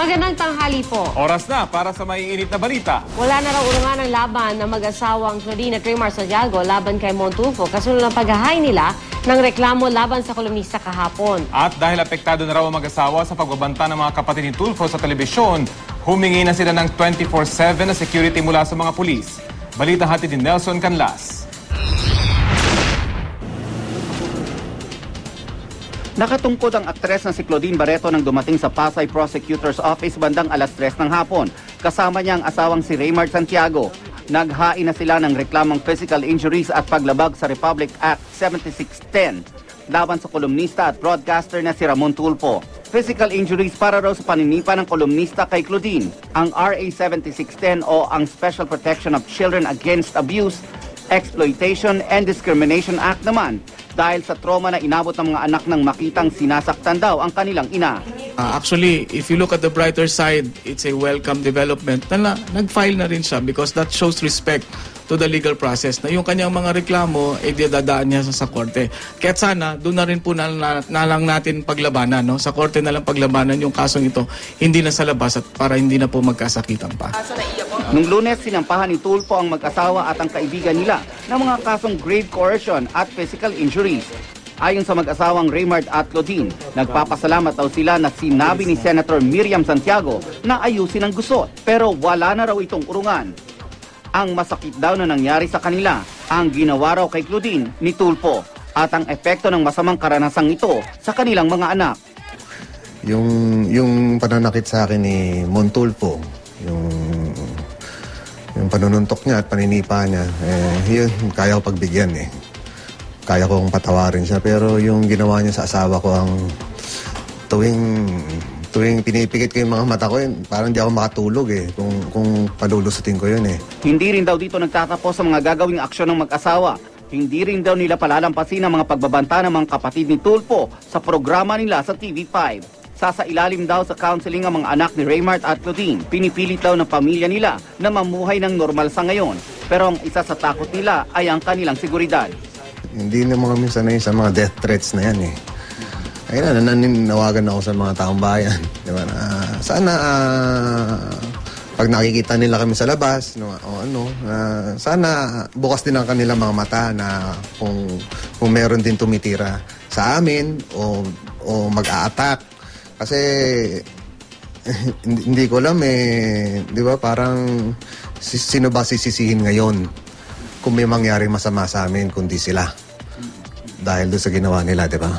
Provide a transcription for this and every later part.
Magandang tanghali po. Oras na para sa maiinit na balita. Wala na raw urungan ng laban ng mag-asawang Claudine at Raymar Santiago laban kay Montulfo kasunod ng paghahay nila ng reklamo laban sa kolumnista kahapon. At dahil apektado na raw ang mag-asawa sa pagbabanta ng mga kapatid ni Tulfo sa telebisyon, humingi na sila ng 24/7 na security mula sa mga pulis. Balita hatid ni Nelson Canlas. Nakatungkod ang aktres na si Claudine Barreto nang dumating sa Pasay Prosecutor's Office bandang alas 3 ng hapon. Kasama niya ang asawang si Raymar Santiago. Naghain na sila ng reklamang physical injuries at paglabag sa Republic Act 7610 laban sa kolumnista at broadcaster na si Ramon Tulfo. Physical injuries para raw sa paninipa ng kolumnista kay Claudine. Ang RA 7610 o ang Special Protection of Children Against Abuse, Exploitation and Discrimination Act naman dahil sa trauma na inabot ng mga anak nang makitang sinasaktan daw ang kanilang ina. Actually, if you look at the brighter side, it's a welcome development na nag-file na rin siya because that shows respect to the legal process na yung kanyang mga reklamo dadaan niya sa korte. Kaya sana doon na rin po na lang natin paglabanan, no? Sa korte na lang paglabanan yung kasong ito, hindi na sa labas at para hindi na po magkasakitan pa. Nung Lunes, sinampahan ni Tulfo ang mag-asawa at ang kaibigan nila ng mga kasong grave coercion at physical injuries. Ayon sa mag-asawang Raymar at Claudine, nagpapasalamat daw sila na sinabi ni Senator Miriam Santiago na ayusin ang gusot pero wala na raw itong urungan. Ang masakit daw na nangyari sa kanila, ang ginawa raw kay Claudine ni Tulfo at ang epekto ng masamang karanasang ito sa kanilang mga anak. Yung pananakit sa akin ni Montulfo, yung panununtok niya at paninipa niya, yun, kaya ko pagbigyan eh. Kaya kong patawarin siya, pero yung ginawa niya sa asawa ko, ang tuwing pinipikit ko yung mga mata ko, parang di ako makatulog eh, kung palulusutin ko yun eh. Hindi rin daw dito nagtatapos sa mga gagawing aksyon ng mag-asawa. Hindi rin daw nila palalampasin ang mga pagbabanta ng mga kapatid ni Tulfo sa programa nila sa TV5. Sasailalim daw sa counseling ang mga anak ni Raymar at Claudine. Pinipilit daw ng pamilya nila na mamuhay ng normal sa ngayon. Pero ang isa sa takot nila ay ang kanilang seguridad. Hindi na mga minsan na yun sa mga death threats na yan eh. Ayun na, nananawagan ako sa mga taong bayan. Diba? Sana pag nakikita nila kami sa labas, sana bukas din ang kanilang mga mata na kung meron din tumitira sa amin o mag-a-attack. Kasi hindi ko alam di ba, parang sino ba sisisihin ngayon kung may mangyari masama sa amin kundi sila dahil doon sa ginawa nila, di ba?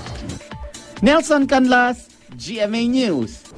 Nelson Canlas, GMA News.